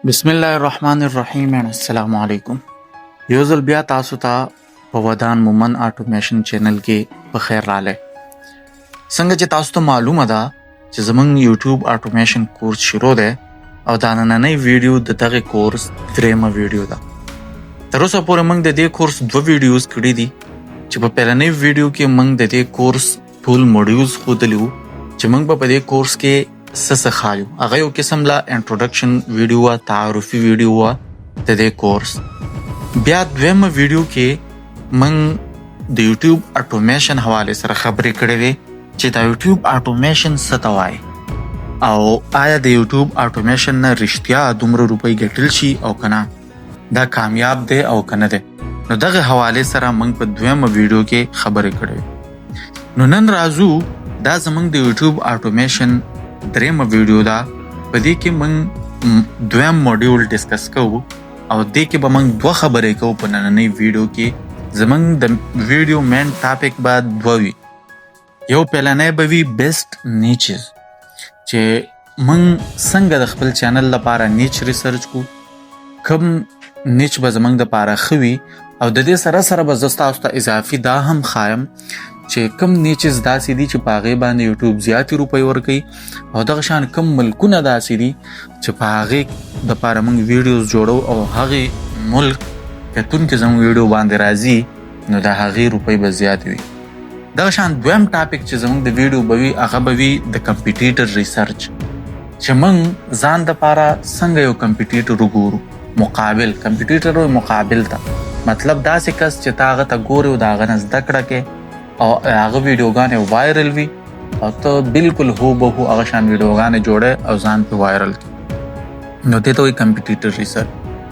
بسم الله الرحمن الرحیم السلام علیکم. یو ځل بیا تاسو ته په ودان مومن اټومیشن چینل کې په خیر راغلی. څنګه چې تاسو ته معلومه ده چې زموږ یوټیوب اټومیشن کورس شروع دی او دا نننۍ ویډیو د دغه کورس درېیمه ویډیو ده. تر اوسه پورې موږ د دې کورس 2 ویډیوز کړي دي چې په پیلنۍ ویډیو کې موږ د دې کورس ټول موډیولز ښودلي وو چې موږ په دې کورس کې څه خایو. هغه یو قسم لا انټروډکشن ویډیو وا، تعارفي ویډیو وا د دې کورس. بیا دویمه ویډیو کې موږ د یوټیوب اټومیشن حواله سره خبرې کړې وې چې دا یوټیوب اټومیشن څه ته وایي او آیا د یوټیوب اټومیشن نه رښتیا دومره روپۍ ګټل شي او کنه دا کامیاب دی او کنه دی. نو دغه حواله سره موږ په دویمه ویډیو کې خبرې کړې. نو نن راځو دا زموږ د یوټیوب اټومیشن درېیمه ویډیو ده. په دې کې موږ دویم موډیول ډسکس کوو او دې کې به موږ 2 خبرې کوو. په نننۍ ویډیو کې زموږ د ویډیو مین ټاپک به 2 وي. یو پیلنی به وي بیسټ نیچز چې موږ څنګه د خپل چینل لپاره نیچ ریسرچ کو، کوم نیچ به زموږ دپاره ښه وي او د دې سره سره به زه ستاسو ته اضافي دا هم ښایم چې کوم نیچز داسې دي چې په هغې باندې یوټیوب زیاتې روپۍ ورکوي او دغه شان کوم ملکونه داسې دي چې په هغې دپاره موږ ویډیوز جوړو او هغې ملک کتونکي زموږ ویډیو باندې راځي نو د هغې روپۍ به زیاتې وي. دغه شان دویم ټاپک چې زموږ د ویډیو به وي هغه به وي د کمپیټیټر ریسرچ چې موږ ځان دپاره څنګه یو کمپیټیټر وګورو. مقابل کمپیټیټر وایي مقابل ته مطلب داسې کس چې تا هغه ته ګورې او د هغه نه زده کړه کې او هغه ویډیوګانې وایرل وي او ته بالکل هوبهو هغه شان ویډیوګانې جوړې او ځان پې وایرل کړي. نو دې ته وایي کمپیټیټر ریسرچ.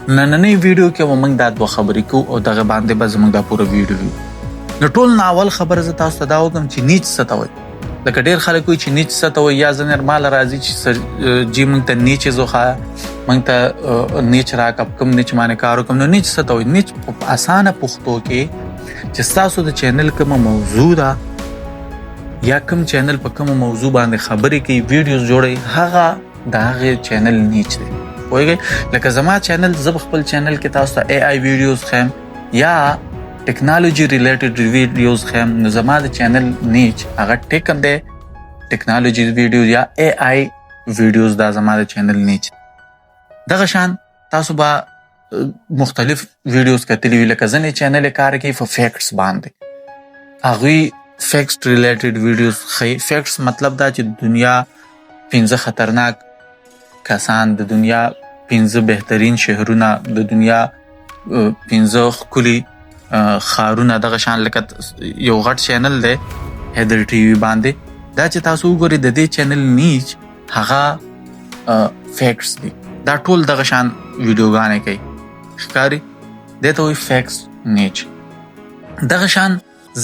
نننۍ ویډیو کې به موږ دا 2 خبرې کوو او دغه باندې به زموږ دا پوره ویډیو وي. نو ټول نه اول خبره زه تاسو ته دا وکړم چې نیچ څه ته وایي. لکه ډېر خلک وایي چې نیچ څه ته وایي یا زه نرماله راځي چې جي موږ ته نیچز وښایه، موږ ته نیچ راکړه، کوم نیچ باندې کار وکړم. نو نیچ څه ته وایي؟ نیچ په اسانه پښتو کې چې ستاسو د چینل کومه موضوع ده یا کوم چینل په کومه موضوع باندې خبرې کوي، ویډیوز جوړوي، هغه د هغې چینل نیچ دی. پوهېږئ؟ لکه زما چینل، زه په خپل چینل کې تاسو ته AI ویډیوز ښیم یا ټیکنالوجي ریلیټډ ویډیوز ښیم. نو زما د چینل نیچ هغه ټیک هم دی، ټیکنالوجي ویډیوز یا AI ویډیوز دا زما د چینل نیچ. دغه شان تاسو به مختلف ویډیوز کتلی وي. لکه ځینې چینل کار کوي په فیکټس باندې، هغوی فیکټس ریلیټډ ویډیوز ښیي. فیکټس مطلب دا چې دنیا 15 خطرناک کسان، د دنیا 15 بهترین شهرونه، د دنیا 15 ښکلي ښارونه. دغه شان لکه یو غټ چینل دی حیدر ټي وي باندې، دا چې تاسو وګورئ د دې چینل نیچ هغه فیکټس دي. دا ټول دغه شان ویډیوګانې کوي ښکاري، دې ته وایي فیکس نیچ. دغه شان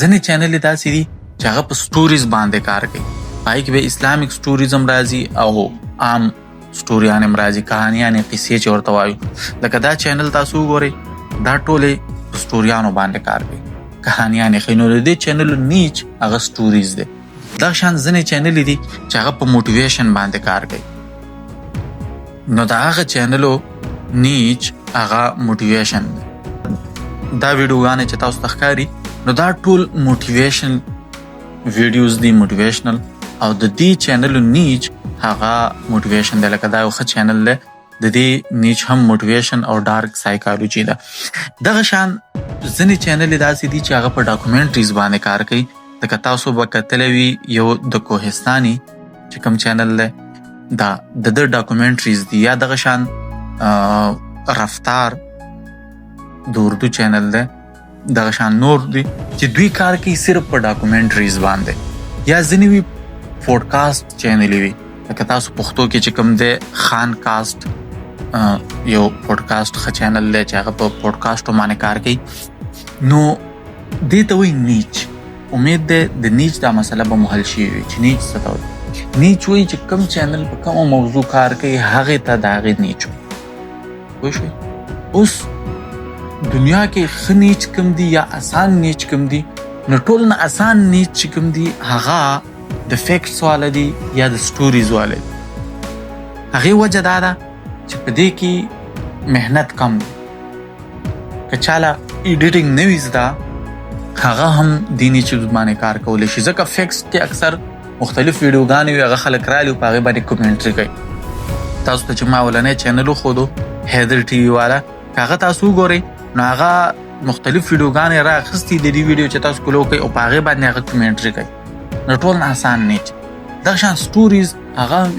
ځینې چینلې داسې دي چې هغه په سټوریز باندې کار کوي، پای کې به اسلامک سټوریز هم راځي او عام سټوریان هم راځي، کهانیانې، قصې چې ورته وایو. لکه دا چینل تاسو وګورئ دا ټولې په سټوریانو باندې کار کوي، کهانیانې ښیي. نو د دې چینلو نیچ هغه سټوریز دی. دغه شان ځینې چینلې دي چې هغه په موټیویشن باندې کار کوي. نو د هغه چینلو نیچ هغه موټیویشن دی. دا ویډیوګانې چې تاسو ته ښکاري نو دا ټول موټیویشن ویډیوز دي، موټیویشنل، او د دې چینلو نیچ هغه موټیویشن دی. لکه دا یو ښه چینل دی، د دې نیچ هم موټیویشن او ډارک سایکالوجي ده. دغه شان ځینې چینلې داسې دي چې هغه په ډاکومنټریز باندې کار کوي. لکه تاسو به کتلی وي یو د کوهستاني چې کوم چینل دی دا د ډاکومنټریز دي، یا دغه شان رفتار د اردو چینل دی، دغه شان نور دي چې دوی کار کوي صرف په ډاکومنټریز باندې. یا ځینې وي پوډکاسټ چینلې وي، لکه تاسو پښتو کې چې کوم دی خان کاسټ یو پوډکاسټ ښه چینل دی چې هغه په پوډکاسټو باندې کار کوي. نو دې ته وایي نیچ. امید دی د نیچ دا مسله به مو حل شوې وي چې نیچ څه ته وایي. نیچ وایي چې کوم چینل په کومه موضوع کار کوي هغې ته د هغې نیچ وایي. پوه شوئ؟ اوس دنیا کې ښه نیچ کوم دي یا اسان نیچ کوم دي؟ نو ټول نه اسان نیچ چې کوم دي هغه د فیکټس والا دي یا د سټوریز والا دي. هغې وجه دا ده چې په دې کې مهنت کم دی. که چاله ایډیټینګ نه وي زده هغه هم دې نیچز باندې کار کولی شي، ځکه فیکس کې اکثر مختلف ویډیوګانې وي، هغه خلک رالي او په هغې باندې کومنټري کوي. تاسو ته چې ما اولنی چینل وښودو حیدر ټي وي والا، که هغه تاسو وګورئ نو هغه مختلف ویډیوګانې رااخیستي د دې ویډیو چې تاسو فالو کوئ او په هغې باندې هغه کومنټري کوي. نو ټول آسان نیچ. دغه شان سټوریز هغه هم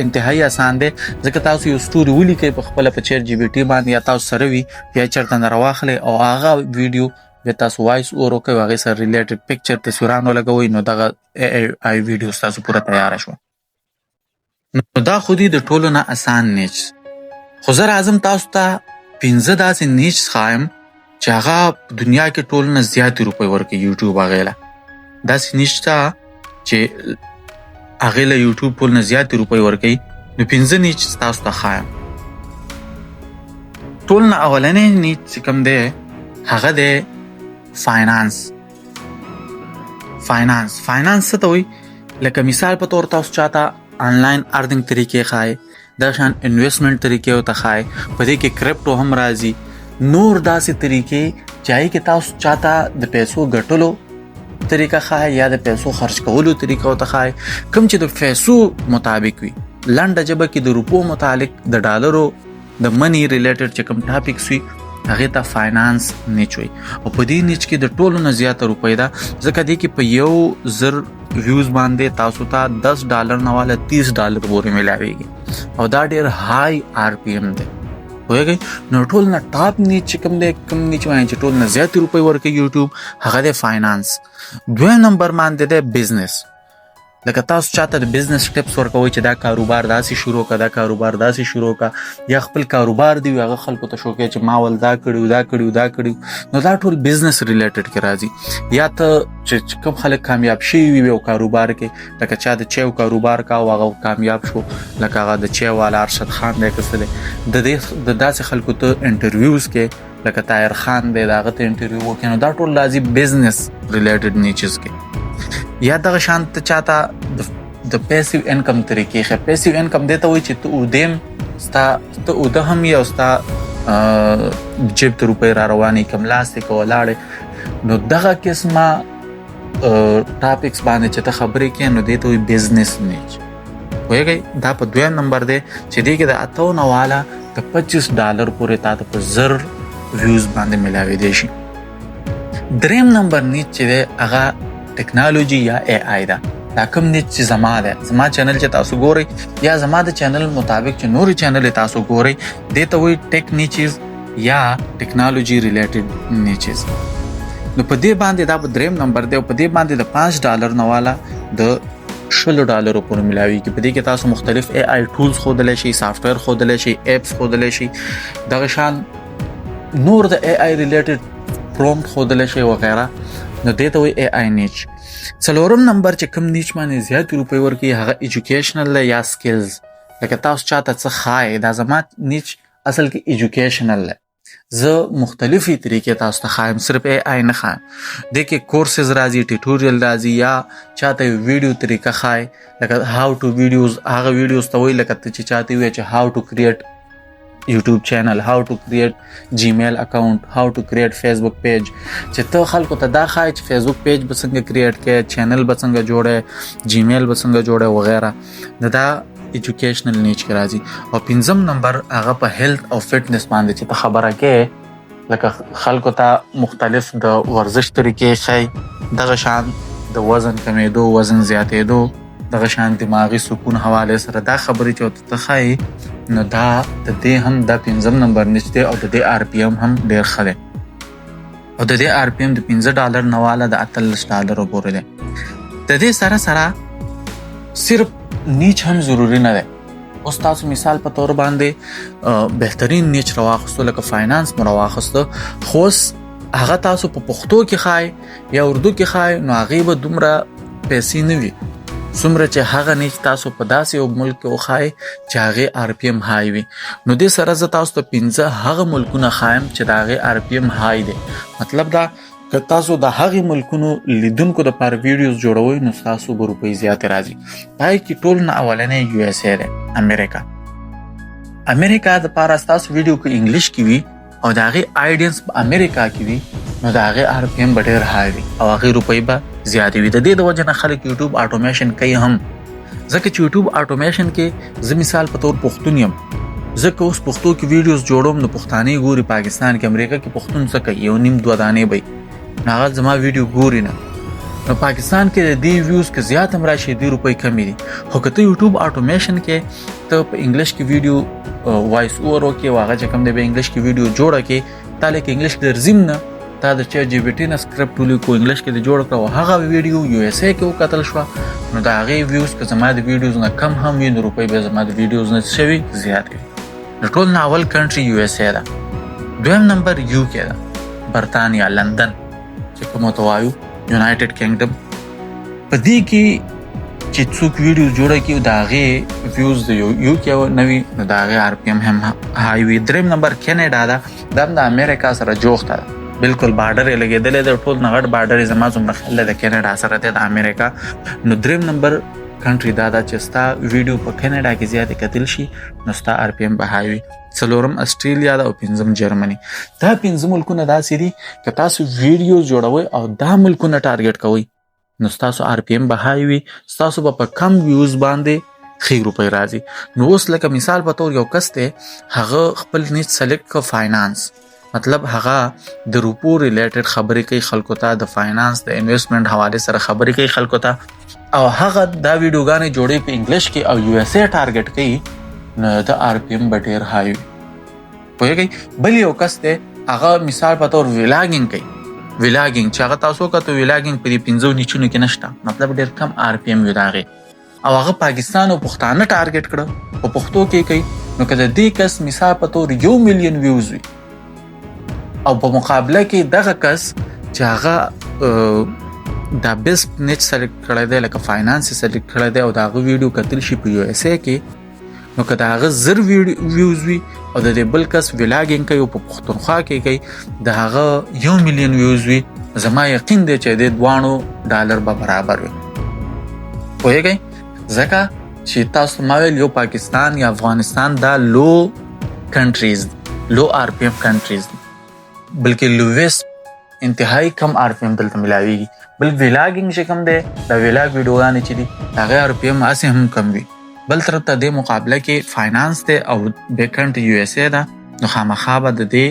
انتهایی آسان دی، ځکه تاسو یو سټوري ولیکئ په خپله په چیټ جی پي ټي باندې یا تاسو سره وي یا چېرته نه راواخلئ او هغه ویډیو بیا تاسو وایس اوور وکړئ او هغې سره ریلیټډ پکچر تصویران ولګوئ نو دغه آی ویډیو ستاسو پوره تیاره شوه. نو دا خو دي د ټولو نه آسان نیچ. خو زه راځم تاسو ته 15 داسې نیچ ښایم چې هغه په دنیا کې ټولو نه زیاتې روپۍ ورکوي یوټیوب هغې له. داسې نیچ ته چې هغې له یوټیوب ټول نه زیاتې روپۍ ورکوي. نو 15 نیچ تاسو ته ښایم. ټول نه اولنی نیچ چې کوم دی هغه دی فاینانس. فاینانس څه ته وایي؟ لکه مثال په طور تاسو چاته آنلاین ارننګ طریقې ښایي، دغه شان انویسټمنټ طریقې ورته ښایي، په دې کې کرپټو هم راځي، نور داسې طریقې چې هغې کې تاسو چاته د پیسو ګټلو طریقه ښایي یا د پیسو خرج کولو طریقه ورته ښایي، کوم چې د پیسو مطابق وي، لنډه ژبه کې د روپو متعلق د ډالرو د منی ریلیټډ چې کوم ټاپکس وي هغې ته فاینانس نیچ وي. او په دې نیچ کې د ټولو نه زیاته روپۍ ده، ځکه دې کې په 1000 ویوز باندې تاسو ته $10 نه والا $30 پورې میلاویږي او دا ډېر های آر پی ایم دی. پوهېږئ؟ نو ټول نه ټاپ نیچ چې کوم دی، کوم نیچ باندې چې ټول نه زیاتې روپۍ ورکوي یوټیوب هغه دی فاینانس. دویم نمبر باندې دی بزنس. لکه تاسو چاته د بزنس ټپس ورکوئ چې دا کاروبار داسې شروع کا، دا کاروبار داسې شروع کا، یا خپل کاروبار دی هغه خلکو ته شو کوي چې ما ول دا کړي دا کړي دا کړي، نو دا ټول بزنس ریلیټډ کې راځي. یا ته چې کوم خلک کامیاب شوي وي یو کاروبار کې، لکه چا د چایو کاروبار کا او هغه کامیاب شو، لکه هغه د چای والا ارشد خان دی که څه دی، د داسې خلکو ته انټرویوز کې لکه طاهر خان دی د هغه ته انټرویو وکړي، نو دا ټول راځي بزنس ریلیټډ نیچز کې. یا دغه شان ته چاته د پیسیو انکم طریقې ښه. پیسیو انکم دی ته وایي چې ته اوده هم یې او ستا جیب ته روپۍ را روانې کم لاس دی که ولاړې، نو دغه قسمه ټاپکس باندې چې ته خبرې کوې نو دې ته وایي بزنس نیچ. پوهېږئ؟ دا په دویم نمبر دی چې دې کې د 8 نه والا د $25 پورې تا ته په 1000 ویوز باندې میلاوېدی شي. دریم نمبر نیچ چې دی هغه ټیکنالوژي یا اے آی ده. دا کوم نیچ چې زما ده، زما چینل چې تاسو ګورئ یا زما د چینل مطابق چې نورې چینل تاسو ګورئ دې ته وایي ټیک نیچز یا ټیکنالوژي ریلیټډ نیچز. نو په دې باندې دا په دریم نمبر دی او په دې باندې د $5 نه والا د $20 پورې میلاویږي. په دې کې تاسو مختلف اے آی ټولز ښودلی شئ، سافټویر ښودلی شئ، ایپس ښودلی شئ، دغه شان نور د اے آی ریلیټډ پرومپټ ښودلی شئ وغیره، نو دې ته وایي اے آی نیچ. څلورم نمبر چې کوم نیچ باندې زیاتې روپۍ ورکوي هغه ایجوکیشنل دی یا سکلز. لکه تاسو چاته څه ښایي، دا زما نیچ اصل کې ایجوکیشنل دی. زه مختلفې طریقې تاسو ته ښایم، صرف اے آی نه ښایم. دې کې کورسز راځي، ټیټوریل راځي، یا چاته یو ویډیو طریقه ښایي لکه هاو ټو ویډیوز، هغه ویډیوز ته وایي لکه ته چې چاته وایي چې هاو ټو کریټ یوټیوب چینل، هاو ټو کریټ جیمیل اکاؤنٹ، هاو ټو کریټ فیسبوک پیج، چې ته خلکو ته دا ښایي چې فیسبوک پیج به څنګه کریټ کړې، چینل به څنګه جوړې، جیمیل به څنګه جوړې وغیره. دا ایجوکیشنل نیچ کې راځي. او 5م نمبر هغه په هیلث او فټنس باندې چې ته خبره کې لکه خلکو ته مختلف د ورزش طریقې ښایي، دغه شان د وزن کمیدو، وزن زیاتېدو، دغه شان دماغي سکون حواله سره دا خبرې چې ته ښایي، نو دا د دې هم دا 5م نمبر نیچ دی او د دې آر پی ایم هم ډېر ښه دی. او د دې آر پی ایم د $15 نه والا د $18 پورې دی. د دې سره سره صرف نیچ هم ضروري نه دی. اوس تاسو مثال په طور باندې بهترین نیچ راواخیستو لکه فاینانس مو راواخیسته، خو اوس هغه تاسو په پښتو کې ښایي یا اردو کې ښایي، نو هغې به دومره پیسې نه وي څومره چې هغه نیچ تاسو په داسې یو ملک کې وښایي چې هغې آر پی ایم های وي. نو دې سره زه تاسو ته 5 هغه ملکونه ښایم چې د هغې آر پی ایم های دی. مطلب دا که تاسو د هغې ملکونو لیدونکو دپاره ویډیوز جوړوئ نو ستاسو به روپۍ زیاتې راځي. په هغې کې ټول نه اولنی یو اس ای دی، امریکا. امریکا د پاره تاسو ویډیو کې انګلیش کې وي او د هغه آډینس په امریکا کې وي نو د هغه آر پی ایم به ډېر های وي او هغه روپۍ به زیاتې وي. د دې د وجه نه خلک یوټیوب اټومیشن کوي هم، ځکه چې یوټیوب اټومیشن کې زه مثال په تور پښتون یم، ځکه اوس پښتو کې ویډیوز جوړوم نو پښتانه ګوري، پاکستان کې امریکا کې پښتون څه کوي یو نیم دوه دانې به هغه زما ویډیو ګوري نه، نو پاکستان کې د دې ویوز کې زیات هم راشي د روپۍ کمی دي. خو که ته یوټیوب اټومیشن کې ته په انګلیش کې ویډیو وایس اوور وکې او هغه چې کوم دی به انګلیش کې ویډیو جوړه کې تا لکه انګلیش درځم نه تا د چیټ جی پی ټي نه سکرپټ ولیکو انګلیش کې د جوړ کړه او هغه ویډیو یو اس ای کې وکتل شوه نو د هغې ویوز که زما د ویډیوز نه کم هم وي نو روپۍ به زما د ویډیوز نه شوي زیات وي. د ټول نه اول کنټري یو اس ای ده، دویم نمبر یو کې ده برطانیا لندن چې کوم ته وایو یونایټډ کینګډم. په دې کې چې څوک ویډیو جوړه کړي د هغې ویوز د یو کې نه وي نو د هغې آر پی ایم هم های وي. دریم نمبر کینیډا ده، دا هم د امریکا سره جوخته ده، بالکل بارډر یې لګېدلی دی، ټول نه غټ بارډر یې زما څومره خیال دی د کینیډا سره دی د امریکا. نو دریم نمبر کنټري دا ده چې ستا ویډیو په کینیډا کې زیاتې کتل شي نو ستا آر پی ایم به های وي. څلورم استرالیا ده او پنځم جرمني. دا پنځه ملکونه داسې دي که تاسو ویډیو جوړوئ او دا ملکونه ټارګټ کوئ نو ستاسو آر پی ایم به های وي، ستاسو به په کم ویوز باندې ښې روپۍ راځي. نو اوس لکه مثال په طور یو کس دی هغه خپل نیچ سلیکټ کړه فاینانس، مطلب هغه د روپو ریلیټډ خبرې کوي خلکو ته، د فاینانس د انویسټمنټ حواله سره خبرې کوي خلکو ته او هغه دا ویډیوګانې جوړوي په انګلیش کې او یو اس ای ټارګټ کوي نو د آر پی ایم به ډېر های وي. پوهېږئ. بل یو کس دی هغه مثال په طور ولاګینګ کوي، ولاګینګ چې هغه تاسو کته ولاګینګ په دې پنځو نیچونو کې نشته، مطلب ډېر کم آر پی ایم وي د هغې او هغه پاکستان او پښتانه ټارګټ کړه په پښتو کې کوي نو که د دې کس مثال په طور 1 ملیون ویوز وي او په مقابله کې دغه کس چې هغه دا بیسټ نیچ سلیکټ کړی دی لکه فاینانس یې سلیکټ کړی دی او د هغه ویډیو کتل شي په یو اس ای کې نو که د هغه 1000 ویوز وي او د دې بل کس ولاګینګ کوي او په پښتونخوا کې کوي د هغه 1 ملیون ویوز وي، زما یقین دی چې د دوانو ډالر به برابر وي. پوهېږئ. ځکه چې تاسو ما ویل یو پاکستان یا افغانستان دا لو کنټریز لو آر پی ایم کنټریز بلکې لویسټ انتهایی کم آر پی ایم دلته ملاویږي. بل ولاګینګ چې کوم دی دا ولاګ ویډیوګانې چې دي هغې آر پی ایم هسې هم کم وي. بل طرف ته د مقابله کې فاینانس دی او بیکنټ یو اس ای ده نو خامخا به د دې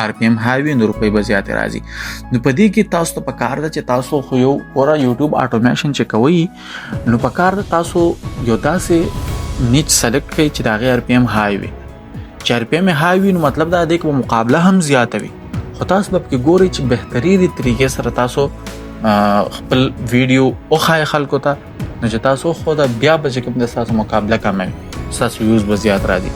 آر پی ایم های وي نو روپۍ به زیاتې راځي. نو په دې کې تاسو ته پکار ده چې تاسو خو یو پوره یوټیوب اټومیشن چې کوئ نو پکار ده تاسو یو داسې نیچ سلیکټ کړئ چې د هغې آر پی ایم های وي. چې آر پی ایم های وي نو مطلب دا دی که مقابله هم زیاته وي، خو تاسو به پکې ګورئ چې بهترینې طریقې سره تاسو خپل ویډیو وښایئ خلکو ته نو چې تاسو خو دا بیا به چې کوم د ستاسو مقابله کمه وي، ستاسو ویوز به زیات راځي.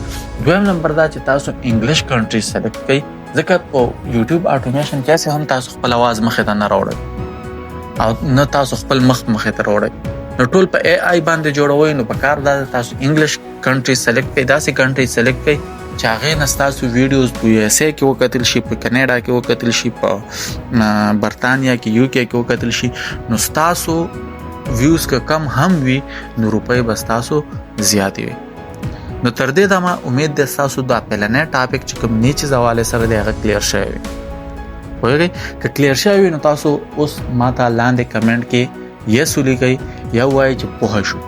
دویم نمبر دا چې تاسو انګلیش کنټري سلیکټ کړئ ځکه په یوټیوب اټومیشن کې هسې هم تاسو خپل اواز مخې ته نه راوړئ او نه تاسو خپل مخ مخې ته راوړئ نو ټول په ای آی باندې جوړوئ. نو پکار دا تاسو انګلیش کنټري سلیکټ کړئ، داسې کنټري سلیکټ کړئ چې هغې نه ستاسو ویډیوز په یو اس ای کې وکتل شي، په کینیډا کې وکتل شي، په برطانیا کې یو کې وکتل شي نو ستاسو ویوز که کم هم وي نو روپۍ به ستاسو زیاتې وي. نو تر دې دمه امید دی ستاسو دا پهلنی ټاپک چې کوم نیچز حوالې سره دی هغه کلیر شوی وي. پوهېږئ. که کلیر شوی وي نو تاسو اوس ما ته لاندې کمنټ کې یس ولیکئ یا ووایئ چې پوه شو.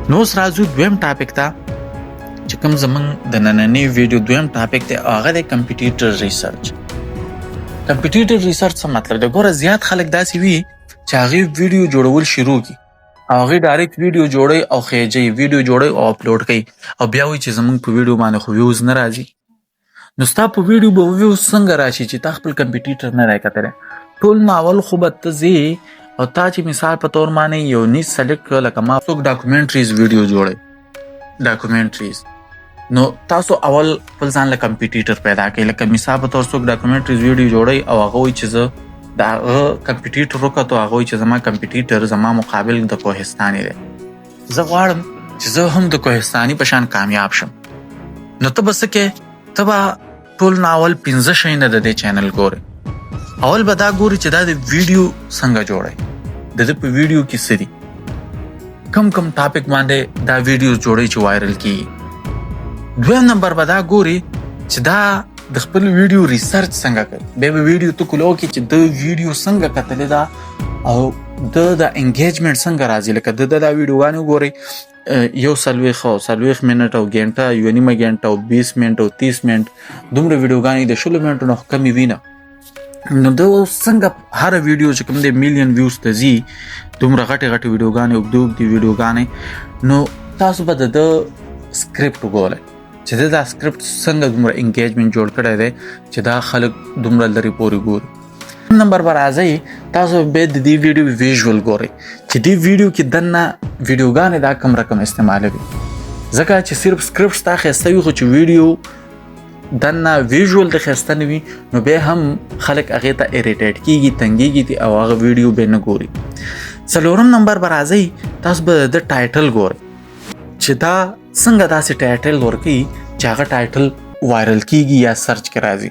نو اوس راځو دویم ټاپک ته چې کوم زمونږ د نننۍ ویډیو دویم ټاپک دی هغه دی کمپیټیټر ریسرچ. کمپیټیټر ریسرچ څه مطلب دی؟ ګوره زیات خلک داسې وي چې هغې ویډیو جوړول شروع کړي او هغې ډایرکټ ویډیو جوړوي او خیجوي، ویډیو جوړوي او اپلوډ کوي او بیا وایي چې زمونږ په ویډیو باندې خو ویوز نه راځي. نو ستا په ویډیو به ویوز څنګه راشي چې تا خپل کمپیټیټر نه دی کتلی؟ ټول ناول خو به ته ځې او تا چې مثال په طور باندې یو نیچ سلیکټ کړه لکه ما څوک ډاکومنټریز ویډیو جوړوي ډاکومنټریز نو تاسو اول خپل ځان له کمپیټیټر پیدا کړئ. لکه مثال په طور څوک ډاکومنټریز ویډیو جوړوي او هغه وایي چې زه د هغه کمپیټیټر وکتو، هغه وایي چې زما کمپیټیټر زما مقابل د کوهستاني دی، زه غواړم چې زه هم د کوهستاني په شان کامیاب شم. نو ته به څه کې؟ ته به ټول ناول 15 شیونه د دې چینل ګورې. اول به دا ګوري چې دا د ویډیو څنګه جوړوي، د ده په ویډیو کې څه دي، کم کم ټاپک باندې دا ویډیوز جوړوي چې وایرل کیږي. دویم نمبر به دا ګوري چې دا د خپل ویډیو ریسرچ څنګه کوي. بیا به ویډیو ته کولو کې چې د ویډیو څنګه کتلې ده او د انګیجمنټ څنګه راځي. لکه د ویډیوګانې وګورئ 40 منټ او ګنټه یو نیمه ګنټه او 20 منټ او 30 منټ دومره ویډیوګانې د 16 منټو نه کمې وي نه. نو د څنګه هر ویډیو چې کوم د میلیون ویوز ته ځي دومره غټې ویډیوګانې او اوږدې ویډیوګانې، نو تاسو به د سکرپټ وګورئ چې دا سکرپټ څنګه دومره انګیجمنټ جوړ کړی دی چې دا خلک دومره لرې پورې ګوري. نمبر بر راځي تاسو به د دې ویډیو ویژوال ګورئ چې دې ویډیو کې دنه ویډیوګانې دا کم رقم استعمالوي، ځکه چې صرف سکرپټ تا خسته وي خو چې ویډیو دنه ویژوال د خسته نه وي نو به هم خلک هغه ته اریټیټ کیږي، تنګيږي او هغه ویډیو به نه ګوري. څلورم نمبر بر راځي تاسو به د ټایټل ګورئ چې دا څنګه داسې ټایټل ورکي چې هغه ټایټل وایرل کیږي یا سرچ کې راځي.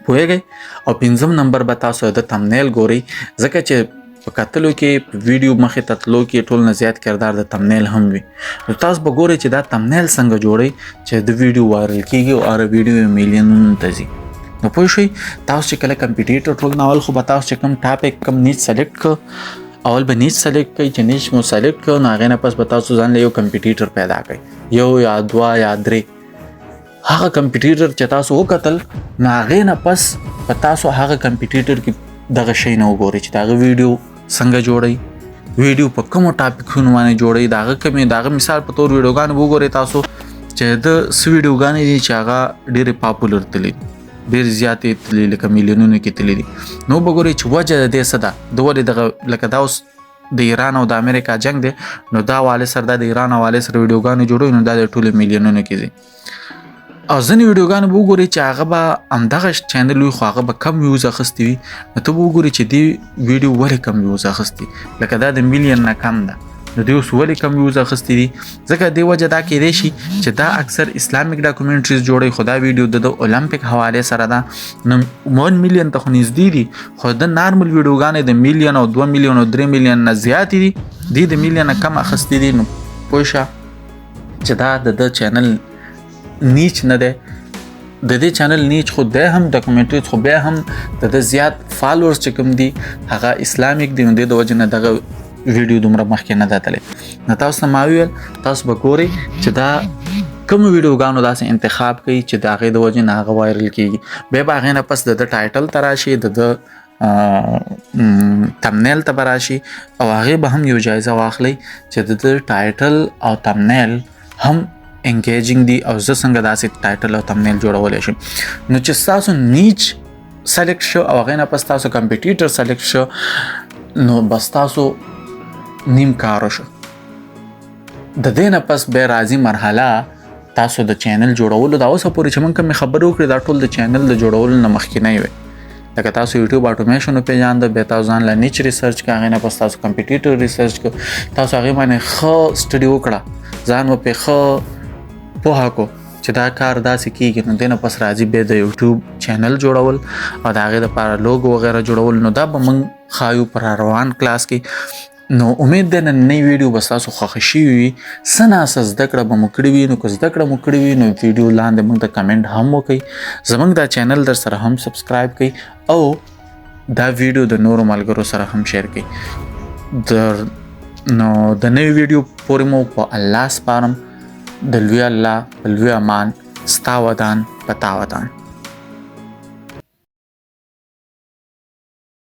پوهیږئ. او پنځم نمبر به تاسو د تمنیل ګورئ، ځکه چې په کتلو کې په ویډیو مخې ته تلو کې ټول نه زیات کردار د تمنیل هم وي. نو تاسو به ګورئ چې دا تمنیل څنګه جوړئ چې د ویډیو وایرل کیږي او هر ویډیو میلیونونو ته ځي. نو پوه شئ تاسو چې کله کمپیټیټر ټول ناول خو به تاسو چې کوم ټاپک کوم نیچ سلیکټ کړ، اول به نیچ سلیکټ کړئ چې نیچ مو سلیکټ کړ نو هغې نه پس به تاسو ځان له یو کمپیټیټر پیدا کړئ، یو یا دوه یا درې. هغه کمپیټیټر چې تاسو وکتل نو هغې نه پس په تاسو هغه کمپیټیټر کې دغه شی نه وګورئ چې دغه ویډیو څنګه جوړئ، ویډیو په کومو ټاپکونو باندې جوړئ. دغه مثال په تور ویډیوګانې وګورئ تاسو چې د څه ویډیوګانې دي چې هغه ډېرې پاپولر تللي دي، ډېر زیاتې تللي لکه میلیونونو کې تللي دي. نو وګورئ چې وجه د دې څه ده، د ولې دغه لکه دا اوس د ایران او د امریکا جنگ دی نو دا حوالې سره دا د ایران حوالې سره ویډیوګانې جوړوي نو دا د ټولو میلیونونو کې ځي. او ځینې ویډیوګانې به وګورئ چې هغه به همدغه چینل وي خو هغه به کم ویوز اخیستي وي، نو ته به وګورئ چې دې ویډیو ولې کم ویوز اخیستي، لکه دا د میلیون نه کم ده نو دوی اوس ولې کم ویوز اخیستي دي. ځکه دې وجه دا کیدای شي چې دا اکثر اسلامیک ډاکومنټریز جوړوي خو دا ویډیو د اولمپیک حوالې سره ده نو 1 میلیون ته خو نږدې دي، خو د نارمل ویډیوګانې د میلیون او 2 میلیون او 3 میلیون نه زیاتې دي، دې د میلیون نه کم اخیستي دي. نو پوه شه چې دا د چینل نیچ نه ده، د دې چینل نیچ خو دی هم ډاکومنټریز خو بیا هم د زیات فالوورز چې کوم دي هغه اسلامیک دي نو د وجه نه دغه ویډیو دومره مخکې نه ده تللی. نو تاسو ته ما ویل تاسو به ګورئ چې دا کوم ویډیوګانو داسې انتخاب کوي چې د هغې د وجې نه هغه وایرل کیږي. بیا به هغې نه پس د ټایټل ته راشي، د تمنیل ته به راشي او هغې به هم یو جایزه واخلئ چې د ټایټل او تمنیل هم انګیجینګ دي او زه څنګه داسې ټایټل او تمنیل جوړولی شم. نو چې ستاسو نیچ سلیکټ شو او هغې نه پس تاسو کمپیټیټر سلیکټ شو نو بس تاسو نیم کار شو. د دې نه پس بیا راځي مرحله تاسو د چینل جوړولو. دا اوسه پورې چې موږ کومې خبرې وکړې دا ټول د چینل د جوړولو نه مخکینی وی، لکه تاسو یوټیوب اټومیشن وپېژانده، بیا تاسو ځان له نیچ ریسرچ کړه، هغې نه پس تاسو کمپیټیټر ریسرچ کړه، تاسو هغې باندې ښه سټډي وکړه، ځان وپې ښه پوهه کو چې دا کار داسې کیږي. نو دې نه پس راځي بیا د یوټیوب چینل جوړول او د هغې دپاره لوګو وغیره جوړول. نو دا به موږ ښایو په روان کلاس کې. نو امید دی نننۍ ویډیو به ستاسو خوښه شوي وي، څه ناڅه زده کړه به مو کړې وي. نو که زده کړه مو کړې وي نو ویډیو لاندې موږ ته کمنټ هم وکړئ، زموږ دا چینل در سره هم سبسکرایب کړئ او دا ویډیو د نورو ملګرو سره هم شیر کړئ. نو د نوې ویډیو پورې مو په الله سپارم. د لوی الله په لوی امان، ستا ودان په تا ودان.